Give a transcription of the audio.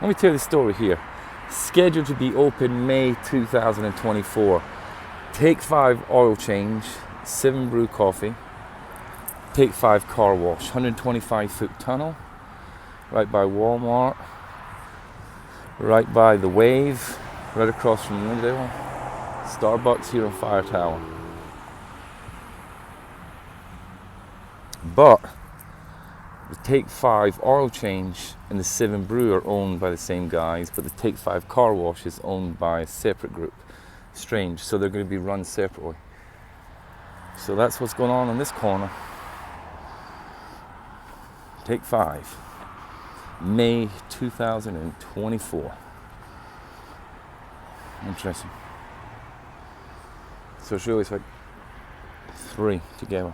Let me tell you the story here. Scheduled to be open May 2024. Take 5 oil change, 7 Brew coffee, Take 5 car wash, 125-foot tunnel, right by Walmart, right by the Wave, right across from Lindale, Starbucks here on Fire Tower. But the Take 5 oil change and the 7 Brew are owned by the same guys, but the Take 5 car wash is owned by a separate group. Strange, so they're going to be run separately. So that's what's going on in this corner. Take 5, May 2024. Interesting. So it's really like 3 together.